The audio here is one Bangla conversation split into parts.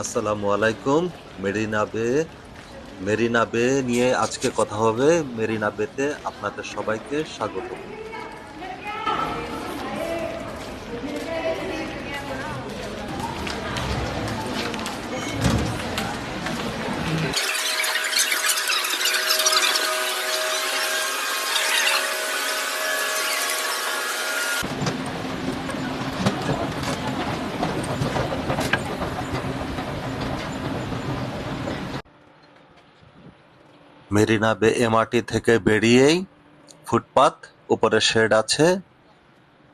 আসসালামু আলাইকুম। মেরিনা বে মেরিনা বে নিয়ে আজকে কথা হবে। মেরিনা বেতে আপনাদের সবাইকে স্বাগতম। মেরিনা বে এমআরটি থেকে বেরিয়েই ফুটপাত, উপরে শেড আছে,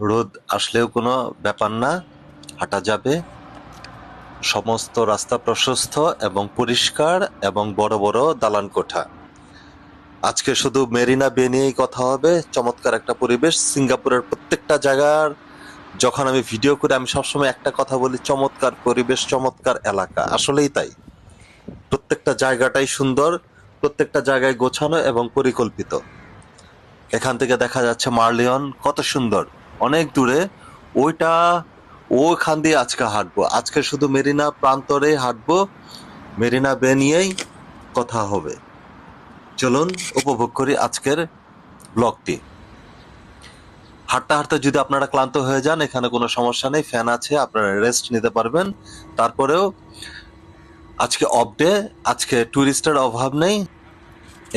রোদ আসলেও কোনো ব্যাপার না, হাঁটা যাবে। সমস্ত রাস্তা প্রশস্ত এবং পরিষ্কার এবং বড় বড় দালান কোঠা। আজকে শুধু মেরিনা বে নিয়েই কথা হবে। চমৎকার একটা পরিবেশ। সিঙ্গাপুরের প্রত্যেকটা জায়গার যখন আমি ভিডিও করে আমি সবসময় একটা কথা বলি, চমৎকার পরিবেশ, চমৎকার এলাকা। আসলেই তাই। প্রত্যেকটা জায়গাটাই সুন্দর, প্রত্যেকটা জায়গায় গোছানো এবং পরিকল্পিত। এখান থেকে দেখা যাচ্ছে মার্লিয়ন, কত সুন্দর, অনেক দূরে। ওইটা ওখান দিয়ে আজকে হাঁটবো। আজকে শুধু মেরিনা প্রান্তরে হাঁটবো, মেরিনা বে নিয়েই কথা হবে। চলুন উপভোগ করি আজকের ব্লগটি। হাঁটতে হাঁটতে যদি আপনারা ক্লান্ত হয়ে যান, এখানে কোনো সমস্যা নেই, ফ্যান আছে, আপনারা রেস্ট নিতে পারবেন। তারপরেও আজকে অফ ডে, আজকে ট্যুরিস্টের অভাব নেই।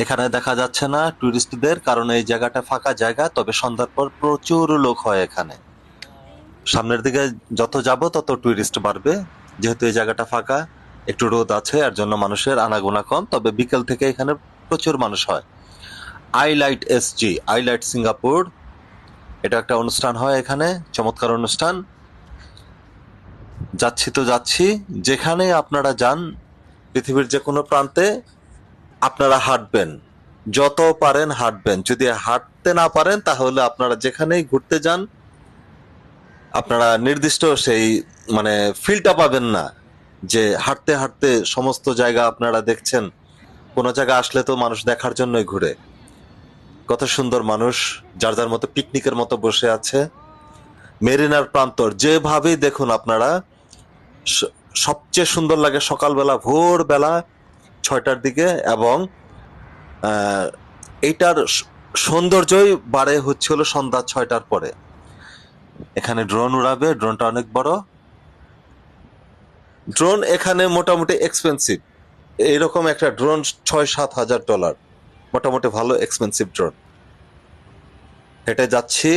এখানে দেখা যাচ্ছে না ট্যুরিস্টদের, কারণ এই জায়গাটা ফাঁকা জায়গা। তবে সন্ধ্যার পর প্রচুর লোক হয় এখানে। সামনের দিকে যত যাব তত ট্যুরিস্ট বাড়বে, যেহেতু এই জায়গাটা ফাঁকা, একটু রোদ আছে, এর জন্য মানুষের আনাগোনা কম। তবে বিকেল থেকে এখানে প্রচুর মানুষ হয়। আইলাইট এসজি, আইলাইট সিঙ্গাপুর, এটা একটা অনুষ্ঠান হয় এখানে, চমৎকার অনুষ্ঠান। যাচ্ছি তো যাচ্ছি, যেখানে আপনারা যান পৃথিবীর যে কোনো প্রান্তে আপনারা হাঁটবেন, যত পারেন হাঁটবেন। যদি হাঁটতে না পারেন তাহলে আপনারা যেখানেই ঘুরতে যান আপনারা নির্দিষ্ট সেই মানে ফিলটা পাবেন না যে হাঁটতে হাঁটতে সমস্ত জায়গা আপনারা দেখছেন। কোনো জায়গা আসলে তো মানুষ দেখার জন্যই ঘুরে। কত সুন্দর মানুষ যার যার মতো পিকনিকের মতো বসে আছে। মেরিনার প্রান্তর যেভাবেই দেখুন আপনারা, সবচেয়ে সুন্দর লাগে সকালবেলা, ভোরবেলা 6টার দিকে। এবং এইটার সৌন্দর্যই বাড়ে হচ্ছে হলো সন্ধ্যা 6টার পরে। এখানে ড্রোন উড়াবে, ড্রোনটা অনেক বড়। ড্রোন এখানে মোটামুটি এক্সপেন্সিভ। এইরকম একটা ড্রোন $6-7 হাজার, মোটামুটি ভালো এক্সপেন্সিভ ড্রোন। হেঁটে যাচ্ছি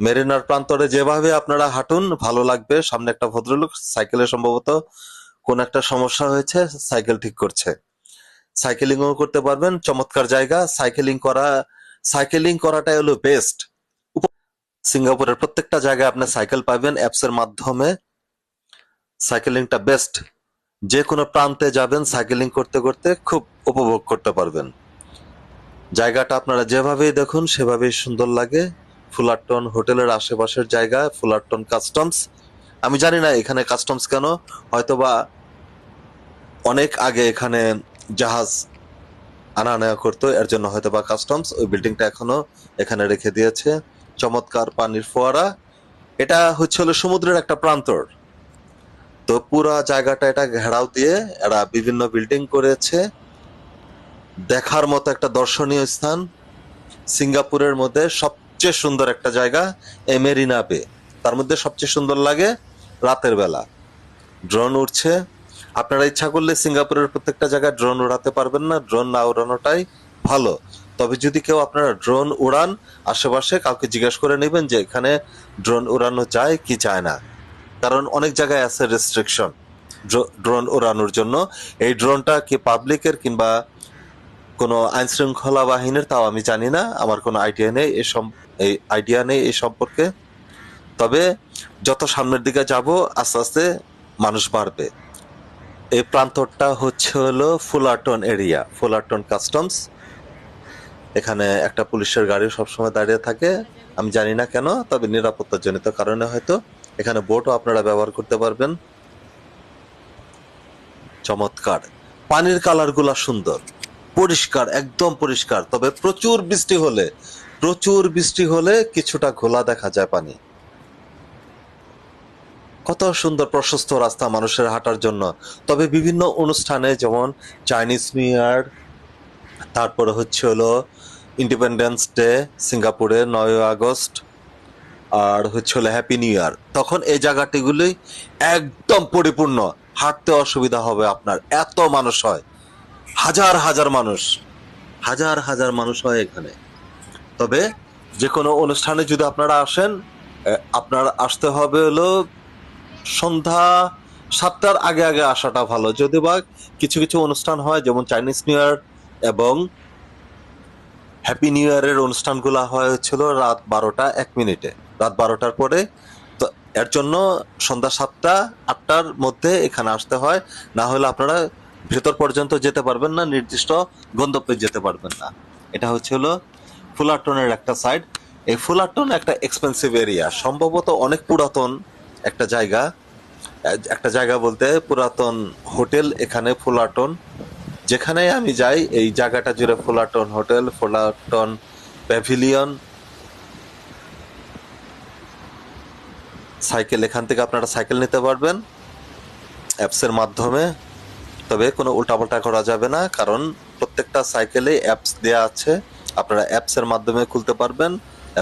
মেরিনার প্রান্তরে। যেভাবে আপনারা হাঁটুন ভালো লাগবে। সামনে একটা ভদ্রলোক সাইকেলে সম্ভবত কোন একটা সমস্যা হয়েছে, সাইকেল ঠিক করছে। সাইকেলিংও করতে পারবেন, চমৎকার জায়গা। সাইকেলিং করাটাই হলো বেস্ট। সিঙ্গাপুরের প্রত্যেকটা জায়গায় আপনি সাইকেল পাবেন অ্যাপসের মাধ্যমে। সাইকেলিংটা বেস্ট। যে কোনো প্রান্তে যাবেন, সাইকেলিং করতে করতে খুব উপভোগ করতে পারবেন। জায়গাটা আপনারা যেভাবেই দেখুন সেভাবেই সুন্দর লাগে। ফুলারটন হোটেলের আশেপাশের জায়গা, ফুলারটন কাস্টমস। আমি জানি না এখানে কাস্টমস কেন, হয়তোবা অনেক আগে এখানে জাহাজ আনা নেওয়া করতো, এর জন্য হয়তোবা কাস্টমস ওই বিল্ডিংটা এখনো এখানে রেখে দিয়েছে। চমৎকার পানির ফোয়ারা। এটা হচ্ছে হলো সমুদ্রের একটা প্রান্তর। তো পুরা জায়গাটা এটা ঘেরাও দিয়ে এরা বিভিন্ন বিল্ডিং করেছে। দেখার মতো একটা দর্শনীয় স্থান। সিঙ্গাপুরের মধ্যে সবচেয়ে সুন্দর একটা জায়গা এই মেরিনা বে। তার মধ্যে সবচেয়ে সুন্দর লাগে রাতের বেলা। ড্রোন উড়ছে। আপনারা ইচ্ছা করলে সিঙ্গাপুরের প্রত্যেকটা জায়গায় ড্রোন উড়াতে পারবেন না, ড্রোন না উড়ানোটাই ভালো। তবে যদি কেউ আপনারা ড্রোন উড়ান, আশেপাশে কাউকে জিজ্ঞেস করে নেবেন যে এখানে ড্রোন উড়ানো যায় কি যায় না, কারণ অনেক জায়গায় আছে রেস্ট্রিকশন ড্রোন উড়ানোর জন্য। এই ড্রোনটা কি পাবলিকের কিংবা কোনো আইন শৃঙ্খলা বাহিনীর তাও আমি জানি না, আমার কোনো আইডিয়া নেই এই সম্পর্কে। তবে যত সামনের দিকে যাব আস্তে আস্তে মানুষ বাড়বে। এই প্রান্তরটা হচ্ছে হলো ফুলারটন এরিয়া, ফুলারটন কাস্টমস। এখানে একটা পুলিশের গাড়ি সবসময় দাঁড়িয়ে থাকে, আমি জানি না কেন, তবে নিরাপত্তা জনিত কারণে হয়তো। এখানে বোটও আপনারা ব্যবহার করতে পারবেন। চমৎকার পানির কালার গুলা সুন্দর, পরিষ্কার, একদম পরিষ্কার। তবে প্রচুর বৃষ্টি হলে কিছুটা ঘোলা দেখা যায় পানি। কত সুন্দর প্রশস্ত রাস্তা মানুষের হাঁটার জন্য। তবে বিভিন্ন অনুষ্ঠানে যেমন চাইনিজ নিউ ইয়ার, তারপরে হচ্ছে হলো ইন্ডিপেন্ডেন্স ডে সিঙ্গাপুরে 9 আগস্ট, আর হচ্ছে হলো হ্যাপি নিউ ইয়ার, তখন এই জায়গাটিগুলি একদম পরিপূর্ণ, হাঁটতে অসুবিধা হবে আপনার, এত মানুষ হয়, হাজার হাজার মানুষ, হাজার হাজার মানুষ হয় এখানে। তবে যে কোনো অনুষ্ঠানে যদি আপনারা আসেন, আপনার আসতে হবে হলো সন্ধ্যা 7টার আগে আগে আসাটা ভালো। যদি বা কিছু কিছু অনুষ্ঠান হয় যেমন চাইনিজ নিউ ইয়ার এবং হ্যাপি নিউ ইয়ারের অনুষ্ঠানগুলো হয় হচ্ছিল রাত 12টা 1 মিনিটে, রাত 12টার পরে। তো এর জন্য সন্ধ্যা 7টা 8টার মধ্যে এখানে আসতে হয়, না হলে আপনারা ভেতর পর্যন্ত যেতে পারবেন না, নির্দিষ্ট গন্তব্যে যেতে পারবেন না। এটা হচ্ছে হলো ফুলারটনের একটা সাইড। এই ফুলারটন একটা এক্সপেন্সিভ এরিয়া, সম্ভবত অনেক পুরাতন একটা জায়গা, একটা জায়গা বলতে পুরাতন হোটেল এখানে ফুলারটন। যেখানে আমি যাই এই জায়গাটা জুড়ে ফুলারটন হোটেল, ফুলারটন প্যাভিলিয়ন। সাইকেল, এখান থেকে আপনারা সাইকেল নিতে পারবেন অ্যাপসের মাধ্যমে। তবে কোনো উল্টাপাল্টা করা যাবে না, কারণ প্রত্যেকটা সাইকেলে অ্যাপস দেয়া আছে, আপনারা অ্যাপসের মাধ্যমে খুলতে পারবেন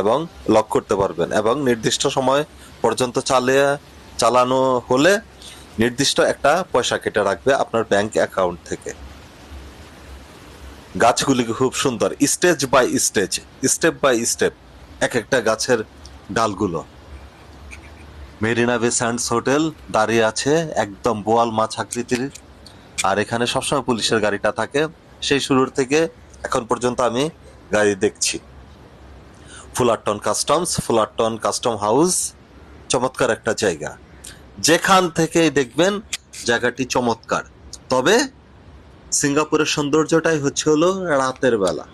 এবং লক করতে পারবেন, এবং নির্দিষ্ট সময় পর্যন্ত চালানো হলে নির্দিষ্ট একটা পয়সা কেটে রাখবে আপনার ব্যাংক অ্যাকাউন্ট থেকে। গাছগুলি খুব সুন্দর, stage by stage, step by step এক একটা গাছের ডালগুলো। মেরিনা বে স্যান্ডস হোটেল দাঁড়িয়ে আছে একদম বোয়াল মাছ আকৃতির, আর এখানে সবসময় পুলিশের গাড়িটা থাকে। সেই শুরুর থেকে এখন পর্যন্ত আমি গাড়ি দেখছি। ফুলারটন কাস্টম হাউস চমৎকার একটা জায়গা, যেখান থেকেই দেখবেন জায়গাটি চমৎকার। তবে সিঙ্গাপুরের সৌন্দর্যটাই হচ্ছে হলো রাতের বেলা,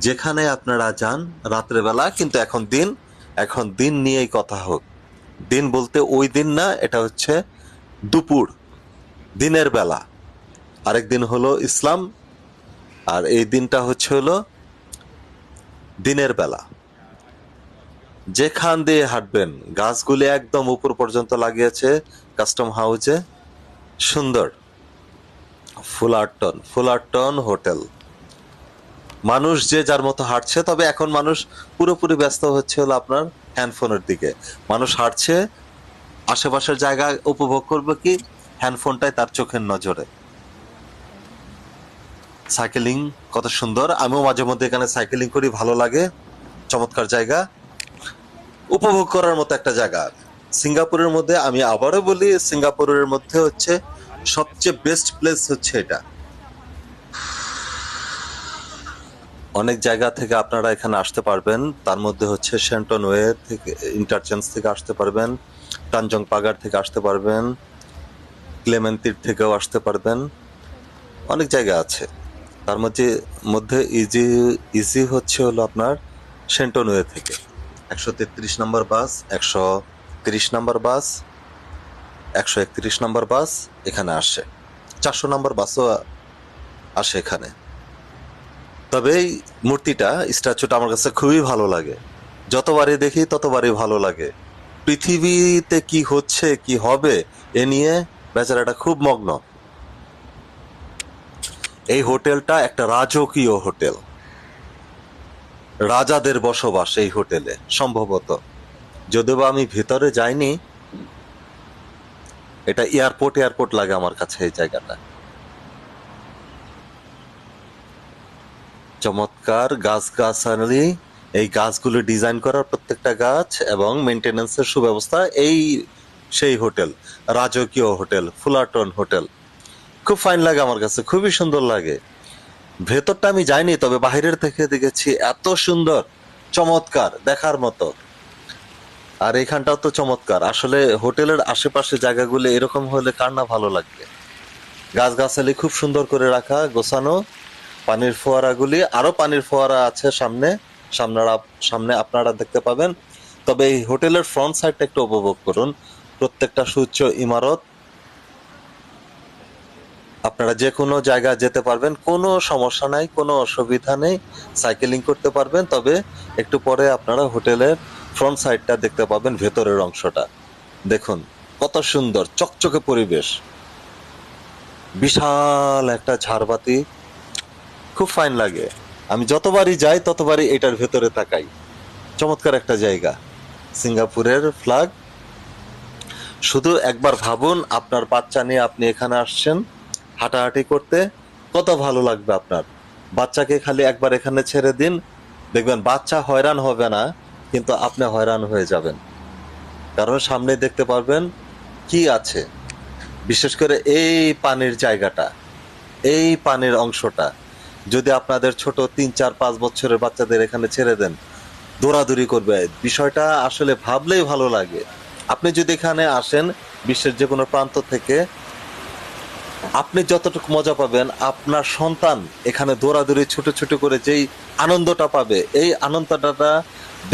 যেখানে আপনারা যান রাতের বেলা। কিন্তু এখন দিন নিয়েই কথা হোক। দিন বলতে ওই দিন না, এটা হচ্ছে দুপুর, দিনের বেলা। আরেক দিন হলো ইসলাম, আর এই দিনটা হচ্ছে হলো দিনের বেলা। যেখান দিয়ে হাঁটবেন গাছগুলি একদম উপর পর্যন্ত লাগিয়েছে কাস্টম হাউসে, সুন্দর। ফুলারটন হোটেল। মানুষ যে যার মতো হাঁটছে, তবে এখন মানুষ পুরোপুরি ব্যস্ত হচ্ছে হলো আপনার হ্যান্ডফোনের দিকে। মানুষ হাঁটছে, আশেপাশের জায়গা উপভোগ করবে কি হ্যান্ডফোনটাই তার চোখের নজরে। সাইকেলিং কত সুন্দর, আমিও মাঝে মধ্যে এখানে সাইকেলিং করি, ভালো লাগে, চমৎকার জায়গা, উপভোগ করার মতো একটা জায়গা। সিঙ্গাপুরের মধ্যে আমি আবারও বলি, সিঙ্গাপুরের মধ্যে হচ্ছে সবচেয়ে বেস্ট প্লেস হচ্ছে এটা। অনেক জায়গা থেকে আপনারা এখানে আসতে পারবেন, তার মধ্যে হচ্ছে শেন্টন ওয়ে থেকে ইন্টারচেঞ্জ থেকে আসতে পারবেন, টানজং পাগার থেকে আসতে পারবেন, ক্লেমেন্তির থেকেও আসতে পারবেন, অনেক জায়গা আছে। তার মধ্যে ইজি হচ্ছে হলো আপনার শেন্টন ওয়ে থেকে 133 নম্বর বাস, 130 নম্বর বাস, 131 নম্বর বাস এখানে আসে, 400 নম্বর বাসও আসে এখানে। তবে এই মূর্তিটা, স্ট্যাচুটা আমার কাছে খুবই ভালো লাগে, যতবারই দেখি ততবারই ভালো লাগে। পৃথিবীতে কি হচ্ছে কি হবে এ নিয়ে বেচারাটা খুব মগ্ন। এই হোটেলটা একটা রাজকীয় হোটেল, রাজাদের বসবাস এই হোটেলে সম্ভবত, যদিও আমি ভিতরে যাইনি। এটা এয়ারপোর্ট লাগে আমার কাছে এই জায়গাটা। চমৎকার গাছগাছালি, এই গাছগুলো ডিজাইন করা প্রত্যেকটা গাছ এবং মেনটেন্যান্সের সুব্যবস্থা। এই সেই হোটেল, রাজকীয় হোটেল, ফুলারটন হোটেল, খুব ফাইন লাগে আমার কাছে, খুবই সুন্দর লাগে। ভেতরটা আমি যাইনি, তবে বাহিরের থেকে দেখেছি, এত সুন্দর, চমৎকার, দেখার মতো। আর এখানটাও তো চমৎকার। আসলে হোটেলের আশেপাশে জায়গাগুলো এরকম হলে কার না ভালো লাগবে। গাছগাছালি খুব সুন্দর করে রাখা, গোছানো। পানির ফোয়ারাগুলি, আরো পানির ফোয়ারা আছে সামনে আপনারা দেখতে পাবেন। তবে এই হোটেলের ফ্রন্ট সাইডটা একটু উপভোগ করুন, প্রত্যেকটা সুউচ্চ ইমারত। আপনারা যে কোনো জায়গায় যেতে পারবেন, কোনো সমস্যা নাই, কোনো অসুবিধা নেই, সাইকেলিং করতে পারবেন। তবে একটু পরে আপনারা হোটেলের ফ্রন্ট সাইডটা দেখতে পাবেন, ভেতরের অংশটা দেখুন। কত সুন্দর চকচকে পরিবেশ, বিশাল একটা ঝাড়বাতি, খুব ফাইন লাগে। আমি যতবারই যাই ততবারই এটার ভেতরে তাকাই। চমৎকার একটা জায়গা, সিঙ্গাপুরের ফ্ল্যাগ। শুধু একবার ভাবুন, আপনার বাচ্চা নিয়ে আপনি এখানে আসছেন হাঁটাহাঁটি করতে, কত ভালো লাগবে আপনার। বাচ্চাকে খালি একবার এখানে ছেড়ে দিন, দেখবেন বাচ্চা হয়রান হবে না, কিন্তু আপনি হয়রান হয়ে যাবেন। কারণ সামনে দেখতে পারবেন কি আছে, বিশেষ করে এই পানির জায়গাটা, এই পানির অংশটা যদি আপনাদের ছোট 3, 4, 5 বছরের বাচ্চাদের এখানে ছেড়ে দেন, দৌড়াদৌড়ি করবে, বিষয়টা আসলে ভাবলেই ভালো লাগে। আপনি যদি এখানে আসেন বিশ্বের যে কোনো প্রান্ত থেকে, আপনি যতটুকু মজা পাবেন, আপনার সন্তান এখানে দৌড়াদৌড়ি ছোট ছোট করে যেই আনন্দটা পাবে, এই আনন্দটা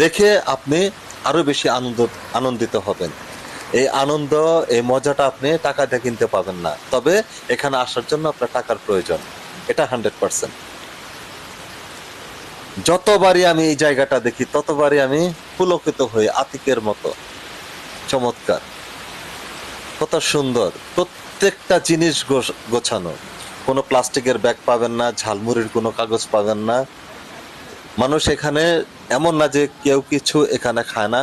দেখে আপনি আরো বেশি আনন্দিত হবেন। এই আনন্দ, এই মজাটা আপনি টাকা দিয়ে কিনতে পাবেন না, তবে এখানে আসার জন্য আপনার টাকার প্রয়োজন, এটা 100%। যতবারই আমি এই জায়গাটা দেখি ততবারই আমি পুলকিত হই, আতিকের মতো। চমৎকার, কত সুন্দর, প্রত্যেকটা জিনিস গোছানো, কোনো প্লাস্টিকের ব্যাগ পাবেন না, ঝালমুড়ির কোনো কাগজ পাবেন না। মানুষ এখানে এমন না যে কেউ কিছু এখানে খায় না,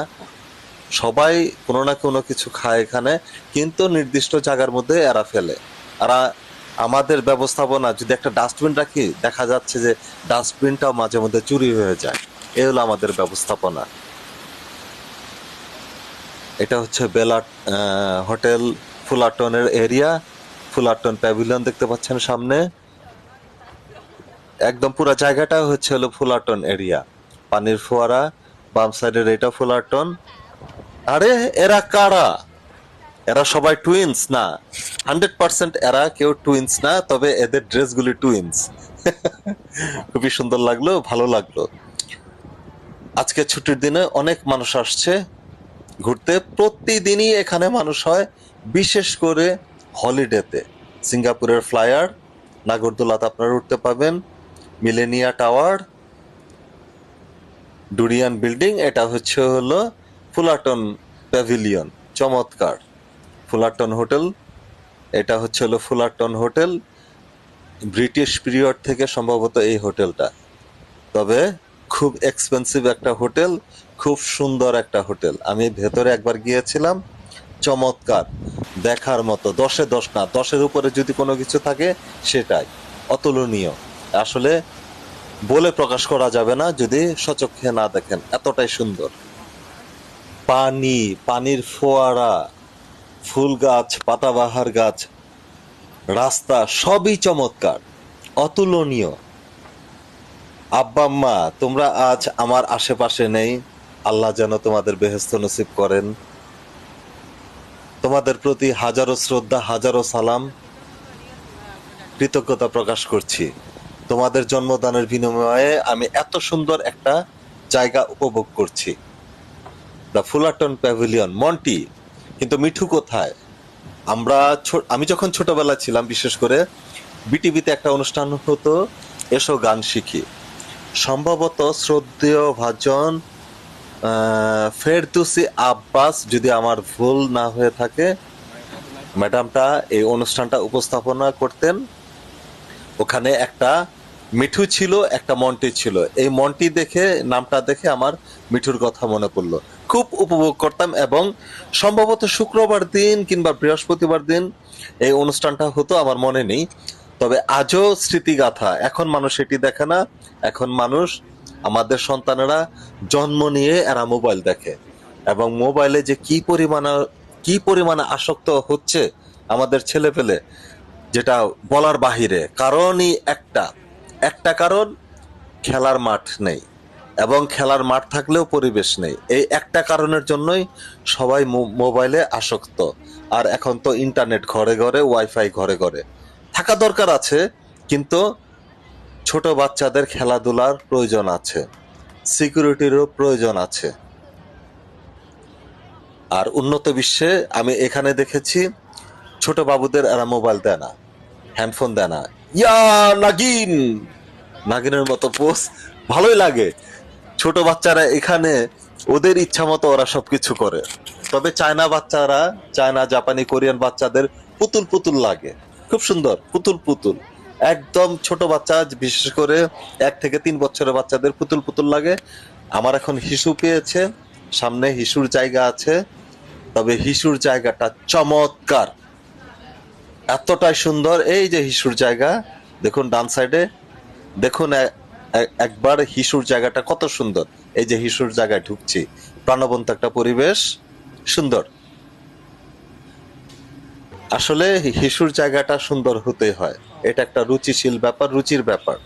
সবাই কোনো না কোনো কিছু খায় এখানে, কিন্তু নির্দিষ্ট জায়গার মধ্যে এরা ফেলে। আর আমাদের ব্যবস্থাপনা, যদি একটা ডাস্টবিন রাখি, দেখা যাচ্ছে যে ডাস্টবিনটাও মাঝে মধ্যে চুরি হয়ে যায়। এই হলো আমাদের ব্যবস্থাপনা। এটা হচ্ছে বেলা হোটেল ফুলারটনের এরিয়া, ফুলারটন প্যাভিলিয়ন দেখতে পাচ্ছেন সামনে। একদম পুরো জায়গাটা হচ্ছে হলো ফুলারটন এরিয়া, পানির ফোয়ারা, বাম সাইডের এটা ফুলারটন। আরে এরা কারা? এরা সবাই টুইন্স না, 100% এরা কেউ টুইন্স না, তবে এদের ড্রেসগুলি টুইন্স। খুবই সুন্দর লাগলো, ভালো লাগলো। আজকে ছুটির দিনে অনেক মানুষ আসছে ঘুরতে, প্রতিদিনই এখানে মানুষ হয়, বিশেষ করে হলিডেতে। সিঙ্গাপুরের ফ্লায়ার, নাগরদোলাতে আপনারা উঠতে পাবেন, মিলেনিয়া টাওয়ার, ডুরিয়ান বিল্ডিং, এটা হচ্ছে হলো ফুলারটন প্যাভিলিয়ন। চমৎকার ফুলারটন হোটেল, এটা হচ্ছে হলো ফুলারটন হোটেল, ব্রিটিশ পিরিয়ড থেকে সম্ভবত এই হোটেলটা, তবে খুব এক্সপেন্সিভ একটা হোটেল, খুব সুন্দর একটা হোটেল। আমি ভেতরে একবার গিয়েছিলাম, চমৎকার, দেখার মতো, 10-এ 10 না, 10-এর উপরে যদি কোনো কিছু থাকে সেটাই অতুলনীয়। আসলে বলে প্রকাশ করা যাবে না যদি সচক্ষে না দেখেন, এতটাই সুন্দর। পানি, পানির ফোয়ারা, ফুল গাছ, পাতাবাহার গাছ, রাস্তা, সবই চমৎকার, অতুলনীয়। আব্বা আম্মা, তোমরা আজ আমার আশেপাশে নেই, আল্লাহ যেন তোমাদের বেহেস্ত নসিব করেন। তোমাদের প্রতি হাজারো শ্রদ্ধা, হাজারো সালাম, কৃতজ্ঞতা প্রকাশ করছি। তোমাদের জন্মদানের বিনিময়ে আমি এত সুন্দর একটা জায়গা উপভোগ করছি। The Fullerton pavilion, Monty. কিন্তু মিঠু কোথায়? আমি যখন ছোটবেলা ছিলাম, বিশেষ করে বিটিভিতে একটা অনুষ্ঠান হতো, এসো গান শিখি। সম্ভবত শ্রদ্ধেয় ভাজন ফেরদৌসী আব্বাস, যদি আমার ভুল না হয়ে থাকে, ম্যাডামটা এই অনুষ্ঠানটা উপস্থাপনা করতেন। ওখানে একটা মিঠু ছিল, একটা মন্টি ছিল। এই মন্টি দেখে, নামটা দেখে আমার মিঠুর কথা মনে পড়লো। খুব উপভোগ করতাম, এবং সম্ভবত শুক্রবার দিন কিংবা বৃহস্পতিবার দিন এই অনুষ্ঠানটা হতো, আমার মনে নেই। তবে আজও স্মৃতিগাথা। এখন মানুষ এটি দেখে না, এখন মানুষ, আমাদের সন্তানেরা জন্ম নিয়ে এরা মোবাইল দেখে, এবং মোবাইলে যে কি পরিমাণে আসক্ত হচ্ছে আমাদের ছেলে পেলে, যেটা বলার বাহিরে। কারণই একটা কারণ, খেলার মাঠ নেই, এবং খেলার মাঠ থাকলেও পরিবেশ নেই। এই একটা কারণের জন্যই সবাই মোবাইলে আসক্ত। আর এখন তো ইন্টারনেট ঘরে ঘরে, ওয়াইফাই ঘরে ঘরে থাকা দরকার আছে, কিন্তু ছোট বাচ্চাদের খেলাধুলার প্রয়োজন আছে, সিকিউরিটিরও প্রয়োজন আছে। আর উন্নত বিশ্বে আমি এখানে দেখেছি ছোট বাবুদের এরা মোবাইল দেয় না, হ্যান্ডফোন দেয় না। ইয়া নাগিন, নাগিনের মতো পোস্ট, ভালোই লাগে। ছোট বাচ্চারা এখানে ওদের ইচ্ছা মতো ওরা সবকিছু করে। তবে চায়না বাচ্চারা, চায়না, জাপানি, কোরিয়ান বাচ্চাদের পুতুল পুতুল লাগে, খুব সুন্দর পুতুল পুতুল। একদম ছোট বাচ্চা, বিশেষ করে 1 থেকে 3 বছরের বাচ্চাদের পুতুল পুতুল লাগে। আমার এখন হিসু পেয়েছে, সামনে হিসুর জায়গা আছে। তবে হিসুর জায়গাটা চমৎকার, এতটাই সুন্দর। এই যে হিসুর জায়গা, দেখুন ডান সাইডে, দেখুন একবার হিসুর জায়গাটা কত সুন্দর। এই যে হিসুর জায়গায় ঢুকছি, প্রাণবন্ত একটা পরিবেশ, সুন্দর। আসলে হিসুর জায়গাটা সুন্দর হতে হয়, এটা একটা রুচিশীল ব্যাপার, রুচির ব্যাপার।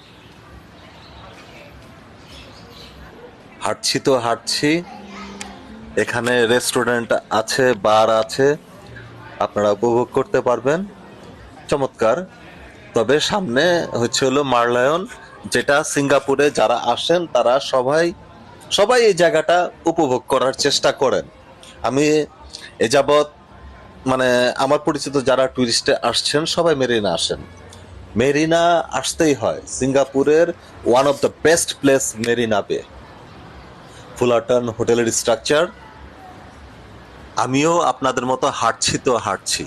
হাঁটছি তো হাঁটছি, এখানে রেস্টুরেন্ট আছে, বার আছে, আপনারা উপভোগ করতে পারবেন, চমৎকার। তবে সামনে হচ্ছে হলো মারলায়ন, যেটা সিঙ্গাপুরে যারা আসেন তারা সবাই এই জায়গাটা উপভোগ করার চেষ্টা করেন। আমি এ যাবৎ মানে আমার পরিচিত যারা টুরিস্টে আসছেন সবাই মেরিনা আসেন। মেরিনা আসতেই হয়, সিঙ্গাপুরের one of the best place Marina বে। ফুলারটন হোটেলের স্ট্রাকচার, আমিও আপনাদের মতো হাঁটছি তো হাঁটছি,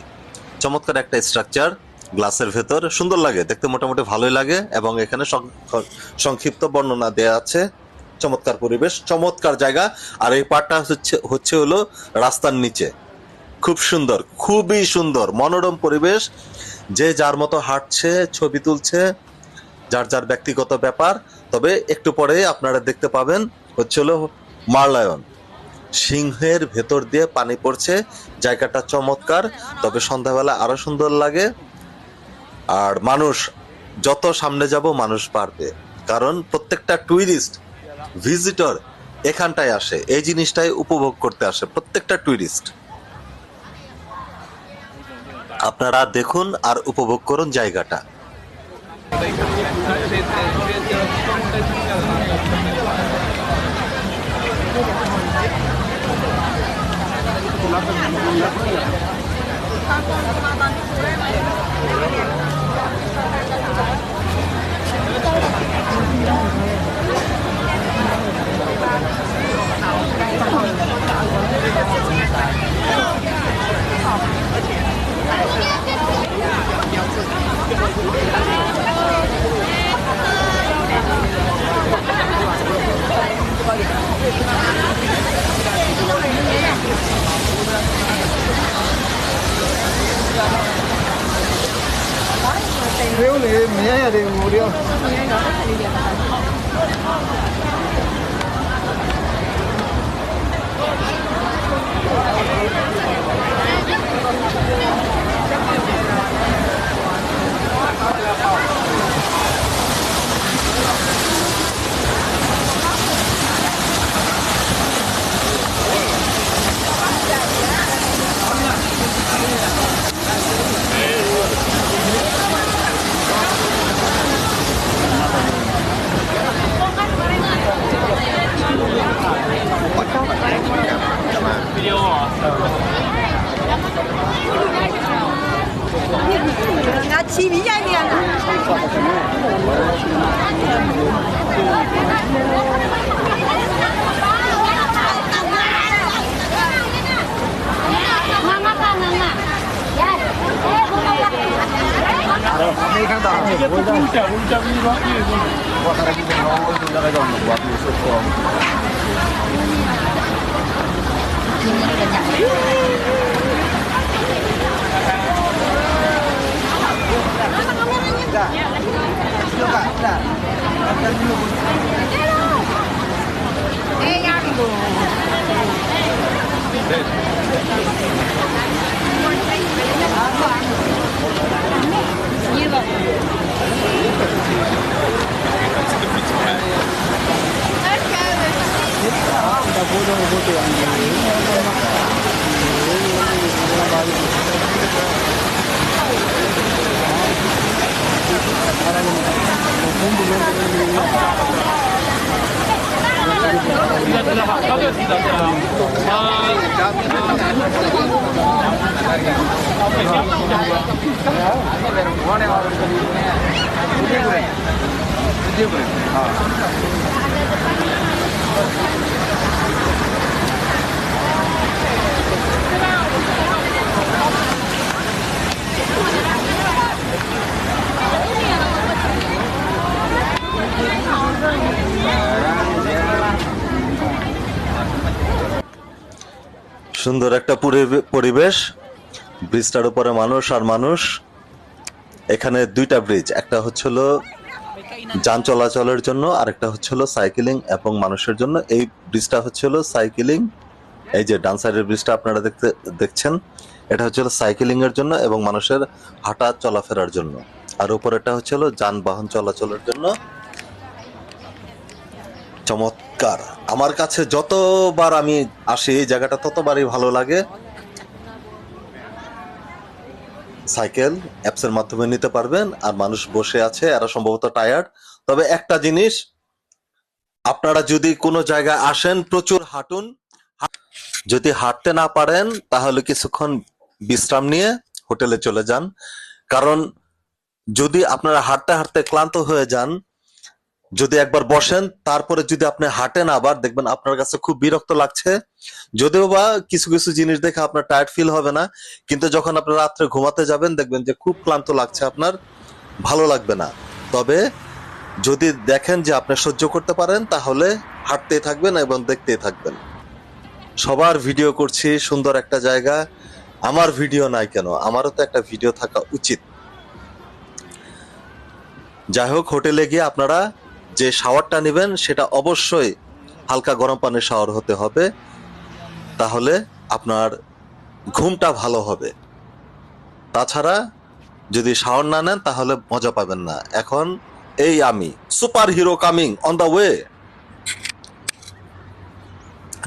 চমৎকার একটা স্ট্রাকচার, গ্লাসের ভেতর, সুন্দর লাগে দেখতে, মোটামুটি ভালোই লাগে। এবং এখানে সংক্ষিপ্ত বর্ণনা দেয়া আছে, চমৎকার পরিবেশ, চমৎকার জায়গা। আর এই পার্টটা হচ্ছে হলো রাস্তার নিচে, খুব সুন্দর, খুবই সুন্দর, মনোরম পরিবেশ। যে যার মতো হাঁটছে, ছবি তুলছে, যার যার ব্যক্তিগত ব্যাপার। তবে একটু পরে আপনারা দেখতে পাবেন হচ্ছে হলো মারলায়ন, সিংহের ভেতর দিয়ে পানি পড়ছে, জায়গাটা চমৎকার। তবে সন্ধ্যাবেলা আরো সুন্দর লাগে। আর মানুষ যত সামনে যাব মানুষ বাড়বে, কারণ প্রত্যেকটা টুরিস্ট ভিজিটর এখানটায় আসে, এই জিনিসটাই উপভোগ করতে আসে প্রত্যেকটা টুরিস্ট। আপনারা দেখুন আর উপভোগ করুন জায়গাটা। Nếu này mía thì ngủ đi không? Ngã chi bí nhanh liền à? Ini kan tak. Dia puncak ni buat ni. Buat lagi dengan orang tu dah jom buat ni sokong. সুন্দর একটা পরিবেশ, ব্রিজটার উপরে মানুষ আর মানুষ। এখানে দুইটা ব্রিজ, একটা হচ্ছিল যান চলাচলের জন্য, আরেকটা হচ্ছিল সাইকেলিং এবং মানুষের জন্য। এই ব্রিজটা হচ্ছিল সাইকেলিং, এই যে ডান সাইডের ব্রিজটা আপনারা দেখছেন, এটা হচ্ছিল সাইকেলিং এর জন্য এবং মানুষের হাঁটা চলাফেরার জন্য। আর উপরেটা হচ্ছিল যানবাহন চলাচলের জন্য। চমৎকার, আমার কাছে যতবার আমি আসি এই জায়গাটা ততবারই ভালো লাগে। সাইকেল অ্যাপসের মাধ্যমে নিতে পারবেন, আর মানুষ বসে আছে, এরা সম্ভবত টায়ার্ড। তবে একটা জিনিস, আপনারা যদি কোনো জায়গায় আসেন প্রচুর হাঁটুন। যদি হাঁটতে না পারেন তাহলে কিছুক্ষণ বিশ্রাম নিয়ে হোটেলে চলে যান, কারণ যদি আপনারা হাঁটতে হাঁটতে ক্লান্ত হয়ে যান, যদি একবার বসেন তারপরে যদি আপনি হাঁটেন আবার, দেখবেন আপনার কাছে খুব বিরক্ত লাগছে। যদিও বা কিছু কিছু জিনিস দেখে আপনার টায়ার্ড ফিল হবে না, কিন্তু যখন আপনি রাত্রে ঘুমাতে যাবেন দেখবেন যে খুব ক্লান্ত লাগছে, আপনার ভালো লাগবে না। তবে যদি দেখেন যে আপনি সহ্য করতে পারেন তাহলে হাঁটতেই থাকবেন এবং দেখতেই থাকবেন। সবার ভিডিও করছি, সুন্দর একটা জায়গা, আমার ভিডিও নাই কেন? আমারও তো একটা ভিডিও থাকা উচিত। যাই হোক, হোটেলে গিয়ে আপনারা যে শাওয়ারটা নেবেন সেটা অবশ্যই হালকা গরম পানির শাওয়ার হতে হবে, তাহলে আপনার ঘুমটা ভালো হবে। তাছাড়া যদি শাওয়ার না নেন তাহলে মজা পাবেন না। এখন এই আমি super hero coming on the way,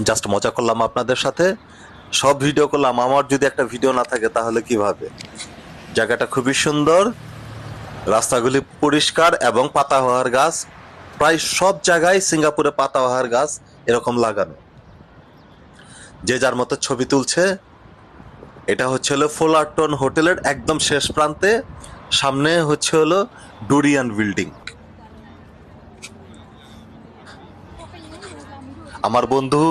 just মজা করলাম আপনাদের সাথে, সব ভিডিও করলাম। আমার যদি একটা ভিডিও না থাকে তাহলে কিভাবে? জায়গাটা খুবই সুন্দর, রাস্তাগুলি পরিষ্কার এবং পাতাবাহার গাছ, প্রায় সব জায়গায় সিঙ্গাপুরে পাতাবাহার গাছ এরকম লাগানো। যে যার মতো ছবি তুলছে। এটা হচ্ছে হলো ফুলারটন হোটেলের একদম শেষ প্রান্তে, সামনে হচ্ছে হলো ডুরিয়ান বিল্ডিং। আমার বন্ধু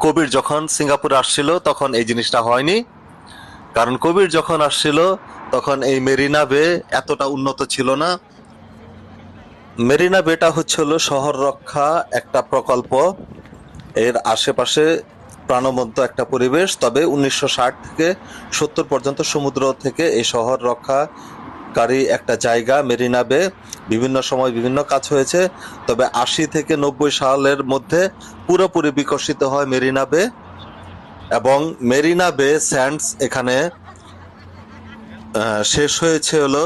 কবির যখন সিঙ্গাপুরে আসছিল তখন এই জিনিসটা হয়নি, কারণ কবির যখন আসছিল তখন এই মেরিনা বে এতটা উন্নত ছিল না। মেরিনা বেটা হচ্ছে হলো শহর রক্ষা একটা প্রকল্প, এর আশেপাশে প্রাণবন্ত একটা পরিবেশ। তবে 1960 থেকে 70 পর্যন্ত সমুদ্র থেকে এই শহর রক্ষাকারী একটা জায়গা মেরিনা বে। বিভিন্ন সময় বিভিন্ন কাজ হয়েছে, তবে 80 থেকে 90 সালের মধ্যে পুরোপুরি বিকশিত হয় মেরিনা বে। এবং মেরিনা বে স্যান্ডস এখানে শেষ হয়েছে হলো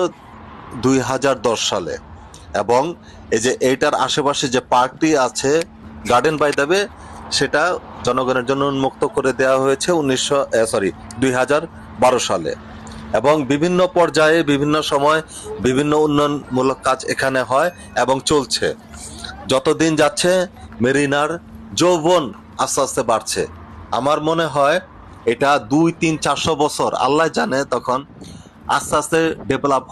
2010 সালে। এবং এই যে এইটার আশেপাশে যে পার্কটি আছে গার্ডেন বাই দ্য বে, সেটা জনগণের জন্য উন্মুক্ত করে দেওয়া হয়েছে 2012 সালে। এবং বিভিন্ন পর্যায়ে বিভিন্ন সময় বিভিন্ন উন্নয়নমূলক কাজ এখানে হয় এবং চলছে। যতদিন যাচ্ছে মেরিনার যৌবন আস্তে আস্তে বাড়ছে। আমার মনে হয় এটা 200-400 বছর, আল্লাহ জানে, তখন আস্তে আস্তে ডেভেলপ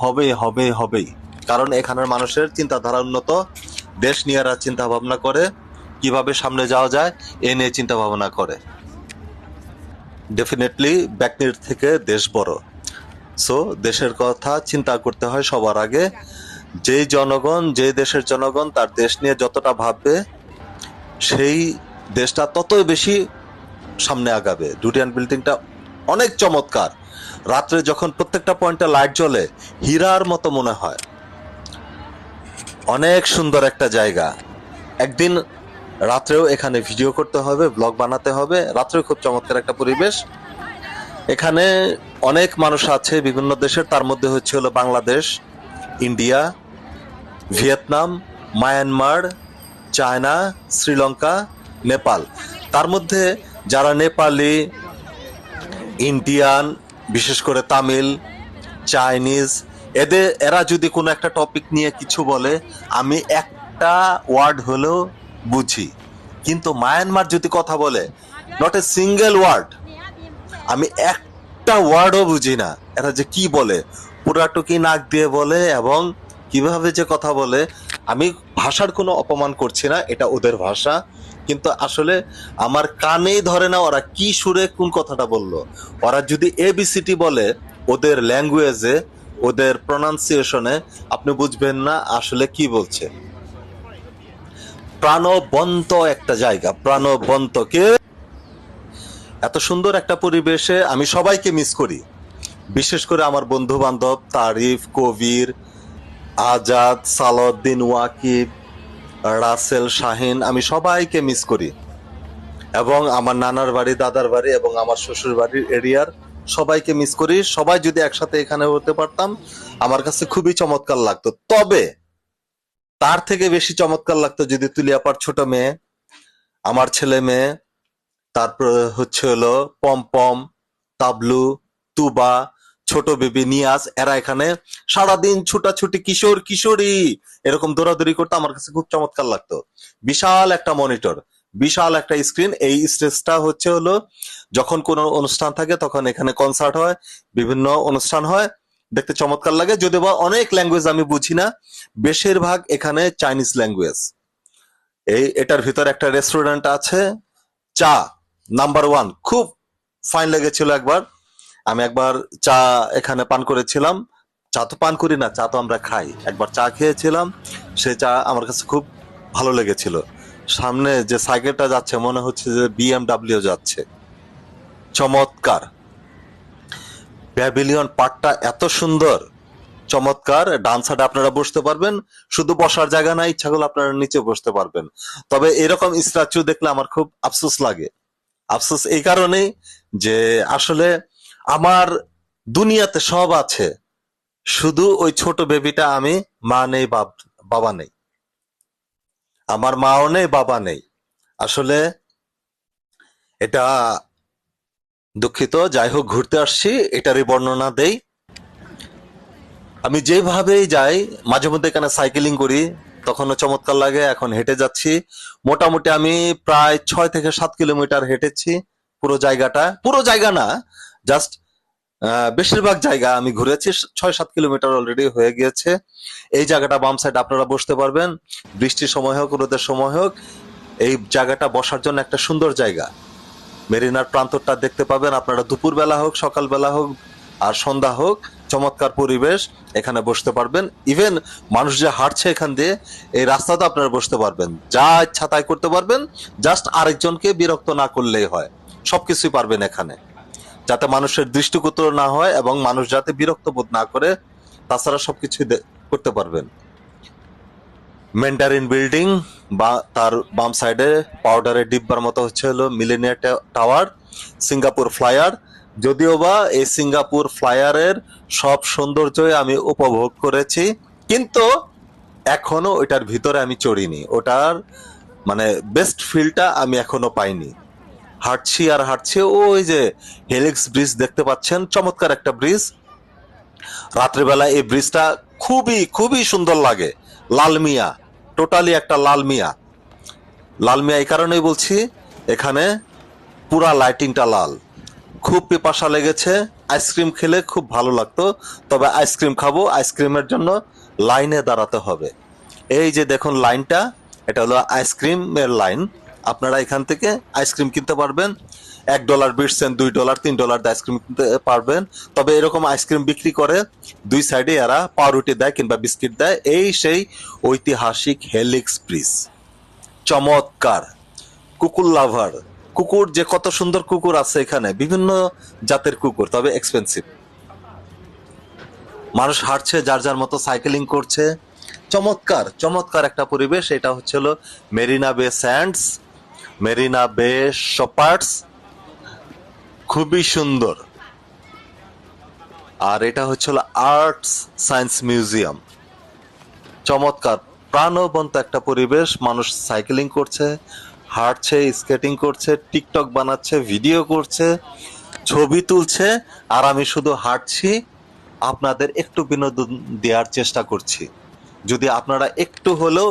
হবেই। কারণ এখানের মানুষের চিন্তাধারা উন্নত, দেশ নিয়ে এরা চিন্তা ভাবনা করে, কিভাবে সামনে যাওয়া যায় এ নিয়ে চিন্তা ভাবনা করে। ডেফিনেটলি ব্যক্তির থেকে দেশ বড়। সো দেশের কথা চিন্তা করতে হয় সবার আগে। যে দেশের জনগণ তার দেশ নিয়ে যতটা ভাববে, সেই দেশটা ততই বেশি সামনে আগাবে। ডুরিয়ান বিল্ডিংটা অনেক চমৎকার, রাত্রে যখন প্রত্যেকটা পয়েন্টে লাইট জ্বলে হীরার মতো মনে হয়। অনেক সুন্দর একটা জায়গা। একদিন রাত্রেও এখানে ভিডিও করতে হবে, ব্লগ বানাতে হবে। রাত্রেও খুব চমৎকার একটা পরিবেশ। এখানে অনেক মানুষ আছে বিভিন্ন দেশের, তার মধ্যে হচ্ছে হলো Bangladesh, India, Vietnam, Myanmar, China, Sri Lanka, Nepal. তার মধ্যে যারা নেপালি, ইন্ডিয়ান, বিশেষ করে তামিল, চাইনিজ, এরা যদি কোনো একটা টপিক নিয়ে কিছু বলে আমি একটা ওয়ার্ড হলেও বুঝি, কিন্তু মায়ানমার যদি কথা বলে নট এ সিঙ্গেল ওয়ার্ড, আমি একটা ওয়ার্ডও বুঝি না। এরা যে কি বলে, পুরাটুকি নাক দিয়ে বলে এবং কিভাবে যে কথা বলে। আমি ভাষার কোনো অপমান করছি না, এটা ওদের ভাষা, কিন্তু আসলে আমার কানেই ধরে না ওরা কি সুরে কোন কথাটা বললো। ওরা যদি এবিসিটি বলে ওদের ল্যাঙ্গুয়েজে, ওদের প্রনাউন্সিয়েশনে, আপনি বুঝবেন না আসলে কি বলছে। প্রাণবন্ত একটা জায়গা, প্রাণবন্ত। কে এত সুন্দর একটা পরিবেশে আমি সবাইকে মিস করি, বিশেষ করে আমার বন্ধু বান্ধব তারিফ, কবির, আজাদ, সালাউদ্দিন, ওয়াকিব, রাসেল, শাহিন, আমি সবাইকে মিস করি। এবং আমার নানার বাড়ি, দাদার বাড়ি এবং আমার শ্বশুর বাড়ির এরিয়ার সবাইকে মিস করি। সবাই যদি একসাথে এখানে হতে পারতাম আমার কাছে খুবই চমৎকার লাগতো। তবে তার থেকে বেশি চমৎকার লাগতো যদি তুলিয়াপার ছোট মেয়ে, আমার ছেলে মেয়ে, তারপর হচ্ছে হলো পমপম, তাবলু, তুবা, ছোট বেবি, নিয়াজ, এরা এখানে সারাদিন ছুটাছুটি, কিশোর কিশোরী এরকম দৌড়াদৌড়ি করতে আমার কাছে খুব চমৎকার লাগতো। বিশাল একটা মনিটর, বিশাল একটা স্ক্রিন। এই স্টেজটা হচ্ছে হলো যখন কোনো অনুষ্ঠান থাকে তখন এখানে কনসার্ট হয়, বিভিন্ন অনুষ্ঠান হয়, দেখতে চমৎকার লাগে। যদিও বা অনেক ল্যাঙ্গুয়েজ আমি বুঝি না, বেশিরভাগ এখানে চাইনিজ ল্যাঙ্গুয়েজ। এটার ভিতরে একটা রেস্টুরেন্ট আছে, চা নাম্বার ওয়ান, খুব ফাইন লেগেছিল। আমি একবার চা এখানে পান করেছিলাম। চা তো পান করি না, চা তো আমরা খাই। একবার চা খেয়েছিলাম, সে চা আমার কাছে খুব ভালো লেগেছিল। সামনে যে সাইকেলটা যাচ্ছে মনে হচ্ছে যে বিএমডাব্লিউ যাচ্ছে, চমৎকার। প্যাভিলিয়ন পার্কটা এত সুন্দর, চমৎকার। ডান সাইডে আপনারা বসতে পারবেন, শুধু বসার জায়গা না, ইচ্ছা করলে আপনারা নিচে বসতে পারবেন। তবে এরকম স্ট্যাচু দেখলে আমার খুব আফসোস লাগে। আফসোস এই কারণেই যে আসলে আমার দুনিয়াতে সব আছে, শুধু ওই ছোট বেবিটা আমি, মা নেই, বাবা নেই। আমার মাও নেই, বাবা নেই। আসলে এটা দুঃখিত। যাই হোক, ঘুরতে আসছি এটারই বর্ণনা দেই। আমি যেভাবেই যাই, মাঝে মধ্যে এখানে সাইকেলিং করি, তখনও চমৎকার লাগে। এখন হেঁটে যাচ্ছি, মোটামুটি আমি প্রায় 6 থেকে 7 কিলোমিটার হেঁটেছি। পুরো জায়গাটা, পুরো জায়গা না, জাস্ট বেশিরভাগ জায়গা আমি ঘুরেছি। 6-7 কিলোমিটার অলরেডি হয়ে গিয়েছে। এই জায়গাটা বাম সাইড আপনারা বসতে পারবেন, বৃষ্টির সময় হোক, রোদের সময় হোক, এই জায়গাটা বসার জন্য একটা সুন্দর জায়গা। মেরিনার প্রান্তরটা দেখতে পাবেন আপনারা, দুপুরবেলা হোক, সকালবেলা হোক আর সন্ধ্যা হোক, চমৎকার পরিবেশ। এখানে বসতে পারবেন। ইভেন মানুষ যে হাঁটছে এখান দিয়ে, এই রাস্তাতে আপনারা বসতে পারবেন, যা ইচ্ছা তাই করতে পারবেন। জাস্ট আরেকজনকে বিরক্ত না করলেই হয়, সবকিছুই পারবেন এখানে, যাতে মানুষের দৃষ্টিগোচর না হয় এবং মানুষ যাতে বিরক্ত বোধ না করে। তাছাড়া সবকিছুই করতে পারবেন। ম্যান্ডারিন বিল্ডিং বা তার বাম সাইডে পাউডারের ডিব্বার মতো হচ্ছে হলো মিলেনিয়া টাওয়ার, সিঙ্গাপুর ফ্লাইয়ার। যদিও বা এই সিঙ্গাপুর ফ্লাইয়ারের সব সৌন্দর্যই আমি উপভোগ করেছি, কিন্তু এখনো ওইটার ভিতরে আমি চড়িনি। ওটার মানে বেস্ট ফিলটা আমি এখনো পাইনি। হাঁটছি আর হাঁটছি, ওই যে হেলিক্স ব্রিজ দেখতে পাচ্ছেন, চমৎকার একটা ব্রিজ। রাত্রিবেলা এই ব্রিজটা খুবই খুবই সুন্দর লাগে। লাল মিয়া, টোটালি একটা লাল মিয়া। লাল মিয়া এই কারণেই বলছি, এখানে পুরা লাইটিংটা লাল। খুব পিপাসা লেগেছে, আইসক্রিম খেলে খুব ভালো লাগতো। তবে আইসক্রিম খাবো, আইসক্রিমের জন্য লাইনে দাঁড়াতে হবে। এই যে দেখুন লাইনটা, এটা হলো আইসক্রিমের লাইন। আপনারা এখান থেকে আইসক্রিম কিনতে পারবেন। $1, 20 সেন্ট, $2, $3 দিয়ে আইসক্রিম কিনতে পারবেন। তবে এরকম আইসক্রিম বিক্রি করে, দুই সাইডে এরা পাউরুটি দেয় কিংবা বিস্কিট দেয়। এই সেই ঐতিহাসিক হেলিক্স ব্রিজ, চমৎকার। কুকুর লাভার, কুকুর যে কত সুন্দর কুকুর আছে এখানে, বিভিন্ন জাতের কুকুর, তবে এক্সপেন্সিভ। মানুষ হাঁটছে, যার যার মতো সাইকেলিং করছে, চমৎকার চমৎকার একটা পরিবেশ। এটা হচ্ছিল মেরিনা বে স্যান্ডস, মেরিনা বে শপার্টস, খুবই সুন্দর। আর এটা হচ্ছিল আর্টস সায়েন্স মিউজিয়াম, চমৎকার প্রাণবন্ত একটা পরিবেশ। মানুষ সাইকেলিং করছে, হাঁটছে, স্কেটিং করছে, টিকটক বানাচ্ছে, ভিডিও করছে, ছবি তুলছে, আর আমি শুধু হাঁটছি, আপনাদের একটু বিনোদন দেওয়ার চেষ্টা করছি। যদি আপনারা একটু হলেও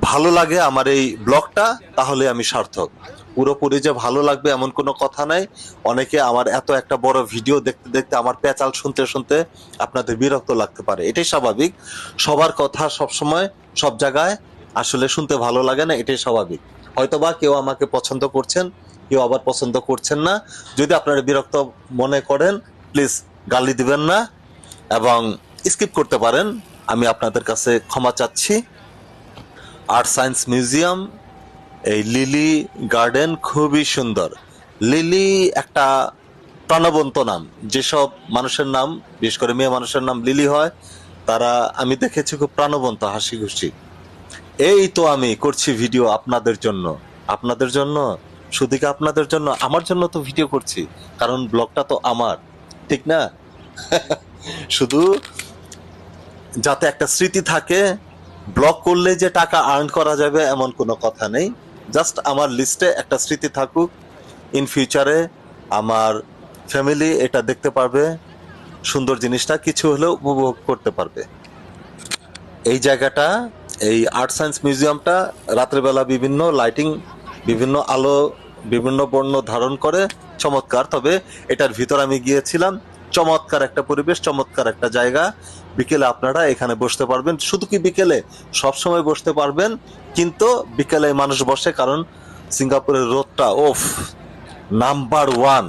ভালো লাগে আমার এই ব্লগটা, তাহলে আমি সার্থক। পুরোপুরি যে ভালো লাগবে এমন কোনো কথা নাই। অনেকে আমার এত একটা বড় ভিডিও দেখতে দেখতে, আমার পেঁচাল শুনতে শুনতে আপনাদের বিরক্ত লাগতে পারে, এটাই স্বাভাবিক। সবার কথা সব সময় সব জায়গায় আসলে শুনতে ভালো লাগে না, এটাই স্বাভাবিক। হয়তোবা কেউ আমাকে পছন্দ করছেন, কেউ আবার পছন্দ করছেন না। যদি আপনারা বিরক্ত মনে করেন প্লিজ গালি দিবেন না এবং স্কিপ করতে পারেন, আমি আপনাদের কাছে ক্ষমা চাচ্ছি। আর্ট সায়েন্স মিউজিয়াম, এই লিলি গার্ডেন খুবই সুন্দর। লিলি একটা প্রাণবন্ত নাম। যেসব মানুষের নাম, বিশেষ করে মেয়ে মানুষের নাম লিলি হয়, তারা আমি দেখেছি খুব প্রাণবন্ত, হাসি খুশি। এই তো আমি করছি ভিডিও আপনাদের জন্য, আপনাদের জন্য, শুধু কি আপনাদের জন্য, আমার জন্য তো ভিডিও করছি, কারণ ব্লগটা তো আমার, ঠিক না? শুধু যাতে একটা স্মৃতি থাকে। ব্লগ করলে যে টাকা আর্ন করা যাবে এমন কোনো কথা নেই। জাস্ট আমার লিস্টে একটা স্মৃতি থাকুক, ইন ফিউচারে আমার ফ্যামিলি এটা দেখতে পারবে, সুন্দর জিনিসটা কিছু হলেও উপভোগ করতে পারবে। এই জায়গাটা, এই আর্ট সায়েন্স মিউজিয়ামটা রাত্রেবেলা বিভিন্ন লাইটিং, বিভিন্ন আলো, বিভিন্ন বর্ণ ধারণ করে, চমৎকার। তবে এটার ভিতর আমি গিয়েছিলাম, চমৎকার একটা পরিবেশ, চমৎকার একটা জায়গা। বিকেলে আপনারা এখানে বসতে পারবেন। শুধু কি বিকেলে, সবসময় বসতে পারবেন, কিন্তু বিকেলে মানুষ বসে কারণ সিঙ্গাপুরের রোদটা ওফ নাম্বার ওয়ান।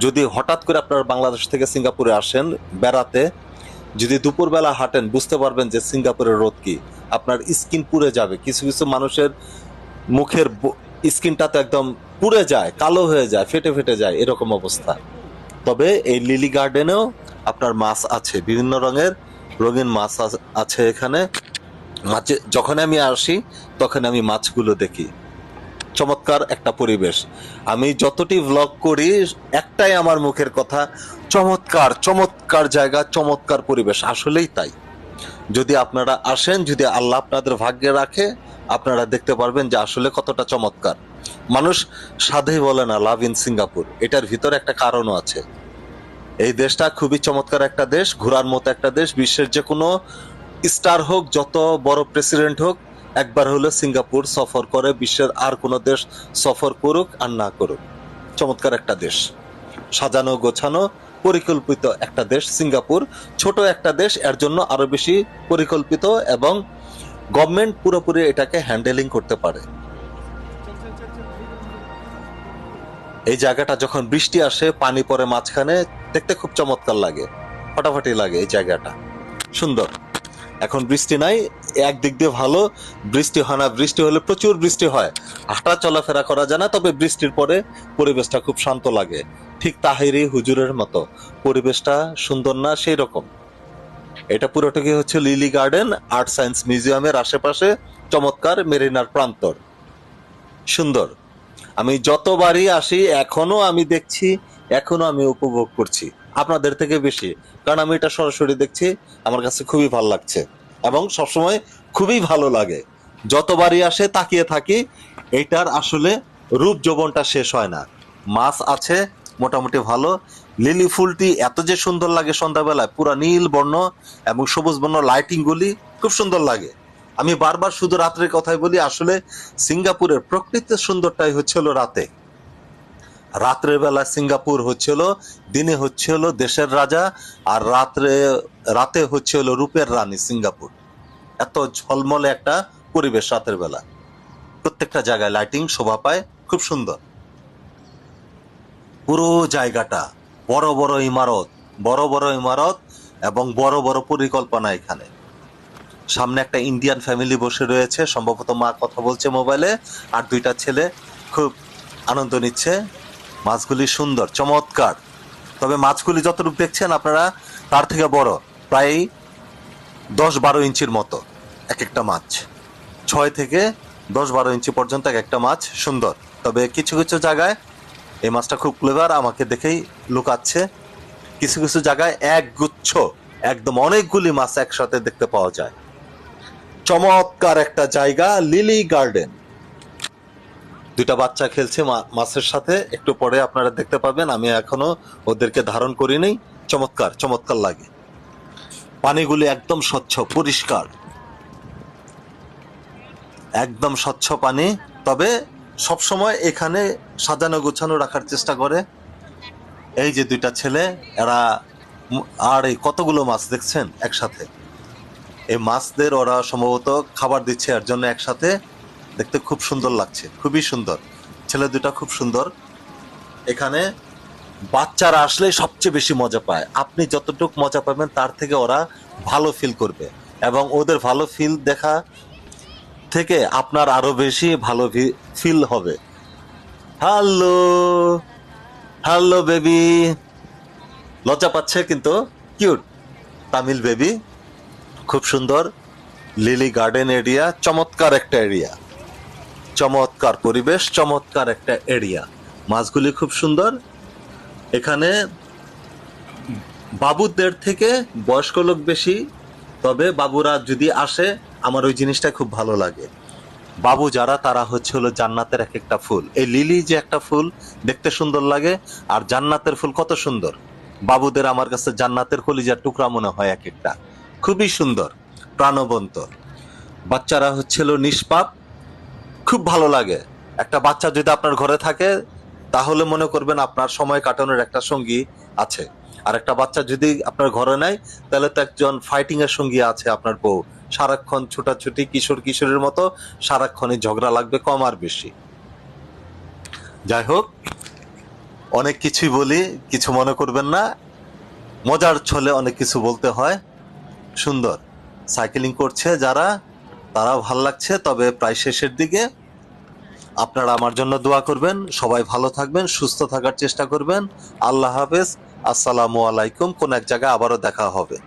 যদি হঠাৎ করে আপনারা বাংলাদেশ থেকে সিঙ্গাপুরে আসেন বেড়াতে, যদি দুপুরবেলা হাঁটেন বুঝতে পারবেন যে সিঙ্গাপুরের রোদ কি, আপনার স্কিন পুড়ে যাবে। কিছু কিছু মানুষের মুখের স্কিনটা তো একদম পুড়ে যায়, কালো হয়ে যায়, ফেটে ফেটে যায়, এরকম অবস্থা। তবে এই লিলি গার্ডেনেও আপনার মাছ আছে, বিভিন্ন রঙের রঙিন মাছ আছে এখানে। মাছে যখন আমি আসি তখন আমি মাছগুলো দেখি। চমৎকার একটা পরিবেশ। আমি যতটি ভ্লগ করি একটাই আমার মুখের কথা, চমৎকার, চমৎকার জায়গা, চমৎকার পরিবেশ। আসলেই তাই। যদি আপনারা আসেন, যদি আল্লাহ আপনাদের ভাগ্যে রাখে, আপনারা দেখতে পারবেন যে আসলে কতটা চমৎকার। মানুষ সাধেই বলে না লাভ ইন সিঙ্গাপুর, এটার ভিতরে একটা কারণও আছে। এই দেশটা খুবই চমৎকার একটা দেশ, ঘোরার মতো একটা দেশ। বিশ্বের যে কোনো স্টার হোক, যত বড় প্রেসিডেন্ট হোক, একবার হলে সিঙ্গাপুর সফর করে, বিশ্বের আর কোনো দেশ সফর করুক আর না করুক। চমৎকার একটা দেশ, সাজানো গোছানো পরিকল্পিত একটা দেশ সিঙ্গাপুর। ছোট একটা দেশ, এর জন্য আরো বেশি পরিকল্পিত এবং গভর্নমেন্ট পুরোপুরি এটাকে হ্যান্ডেলিং করতে পারে। এই জায়গাটা যখন বৃষ্টি আসে, পানি পড়ে মাঝখানে, দেখতে খুব চমৎকার লাগে, ফাটাফাটি লাগে। এই জায়গাটা সুন্দর। এখন বৃষ্টি নাই, একদিক দিয়ে ভালো, বৃষ্টি হয় না। বৃষ্টি হলে প্রচুর বৃষ্টি হয়, হাঁটা চলাফেরা করা যায় না। তবে বৃষ্টির পরে পরিবেশটা খুব শান্ত লাগে, ঠিক তাহিরি হুজুরের মতো। পরিবেশটা সুন্দর না? সেই রকম। এটা পুরোটাকে হচ্ছে লিলি গার্ডেন, আর্ট সায়েন্স মিউজিয়ামের আশেপাশে চমৎকার মেরিনার প্রান্তর, সুন্দর। আমি যতবারই আসি এখনো আমি দেখছি, এখনো আমি উপভোগ করছি আপনাদের থেকে বেশি, কারণ আমি এটা সরাসরি দেখছি। আমার কাছে খুবই ভালো লাগছে এবং সবসময় খুবই ভালো লাগে। যতবারই আসে তাকিয়ে থাকি, এইটার আসলে রূপ যৌবনটা শেষ হয় না। মাছ আছে মোটামুটি ভালো। লিলি ফুলটি এত যে সুন্দর লাগে সন্ধ্যাবেলায়, পুরা নীল বর্ণ এবং সবুজ বর্ণ লাইটিং গুলি খুব সুন্দর লাগে। আমি বারবার শুধু রাত্রের কথাই বলি, আসলে সিঙ্গাপুরের প্রকৃত সুন্দরটাই হচ্ছিল রাতে। রাত্রের বেলা সিঙ্গাপুর হচ্ছিল, দিনে হচ্ছিল দেশের রাজা, আর রাতে হচ্ছিল রূপের রানী সিঙ্গাপুর। এত ঝলমলে একটা পরিবেশ রাতের বেলা, প্রত্যেকটা জায়গায় লাইটিং শোভা পায়, খুব সুন্দর। পুরো জায়গাটা বড় বড় ইমারত, বড় বড় ইমারত এবং বড় বড় পরিকল্পনা এখানে। সামনে একটা ইন্ডিয়ান ফ্যামিলি বসে রয়েছে, সম্ভবত মা কথা বলছে মোবাইলে, আর দুইটা ছেলে খুব আনন্দ নিচ্ছে। মাছগুলি সুন্দর, চমৎকার। তবে মাছগুলি যতটুকু দেখছেন আপনারা, তার থেকে বড়, প্রায় 10-12 ইঞ্চির মতো এক একটা মাছ। 6 থেকে 10-12 ইঞ্চি পর্যন্ত এক একটা মাছ, সুন্দর। তবে কিছু কিছু জায়গায় এই মাছটা খুব ক্লেভার, আমাকে দেখেই লুকাচ্ছে। কিছু কিছু জায়গায় এক গুচ্ছ, একদম অনেকগুলি মাছ একসাথে দেখতে পাওয়া যায়। চমৎকার একটা জায়গা লিলি গার্ডেন। দুইটা বাচ্চা খেলছে মাছের সাথে, একটু পরে আপনারা দেখতে পাবেন। আমি এখনো ওদেরকে ধারণ করিনি। চমৎকার, চমৎকার লাগে। পানিগুলি একদম স্বচ্ছ, পরিষ্কার, একদম স্বচ্ছ পানি। তবে সবসময় এখানে সাজানো গোছানো রাখার চেষ্টা করে। এই যে দুইটা ছেলে, এরা আর এই কতগুলো মাছ দেখছেন একসাথে। এই মাছদের ওরা সম্ভবত খাবার দিচ্ছে, এর জন্য একসাথে দেখতে খুব সুন্দর লাগছে, খুবই সুন্দর। ছেলে দুটা খুব সুন্দর। এখানে বাচ্চারা আসলে সবচেয়ে বেশি মজা পায়। আপনি যতটুকু মজা পাবেন তার থেকে ওরা ভালো ফিল করবে, এবং ওদের ভালো ফিল দেখা থেকে আপনার আরো বেশি ভালো ফিল হবে। Hello, hello baby. লজ্জা পাচ্ছে কিন্তু কিউট। তামিল বেবি, খুব সুন্দর। লিলি গার্ডেন এরিয়া, চমৎকার একটা এরিয়া, চমৎকার পরিবেশ, চমৎকার একটা এরিয়া। মাছগুলি খুব সুন্দর। এখানে বাবুদের থেকে বয়স্ক লোক বেশি, তবে বাবুরা যদি আসে আমার ওই জিনিসটা খুব ভালো লাগে। বাবু যারা তারা হচ্ছে হলো জান্নাতের এক একটা ফুল। এই লিলি যে একটা ফুল দেখতে সুন্দর লাগে, আর জান্নাতের ফুল কত সুন্দর। বাবুদের আমার কাছে জান্নাতের কলিজার টুকরা মনে হয় এক একটা, খুবই সুন্দর, প্রাণবন্ত। বাচ্চারা হচ্ছিল নিষ্পাপ, খুব ভালো লাগে। একটা বাচ্চা যদি আপনার ঘরে থাকে তাহলে মনে করবেন আপনার সময় কাটানোর একটা সঙ্গী আছে। আর একটা বাচ্চা যদি আপনার ঘরে নাই তাহলে তো একজন ফাইটিং এর সঙ্গী আছে আপনার বউ। সারাক্ষণ ছুটাছুটি, কিশোর কিশোরের মতো সারাক্ষণই ঝগড়া লাগবে, কম আর বেশি। যাই হোক, অনেক কিছুই বলি, কিছু মনে করবেন না। মজার ছলে অনেক কিছু বলতে হয়। সুন্দর সাইকেলিং করছে যারা, তারা ভাল লাগছে। তবে প্রায় শেষের দিকে। আপনারা আমার জন্য দোয়া করবেন, সবাই ভালো থাকবেন, সুস্থ থাকার চেষ্টা করবেন। আল্লাহ হাফেজ, আসসালামু আলাইকুম। কোন এক জায়গায় আবারও দেখা হবে।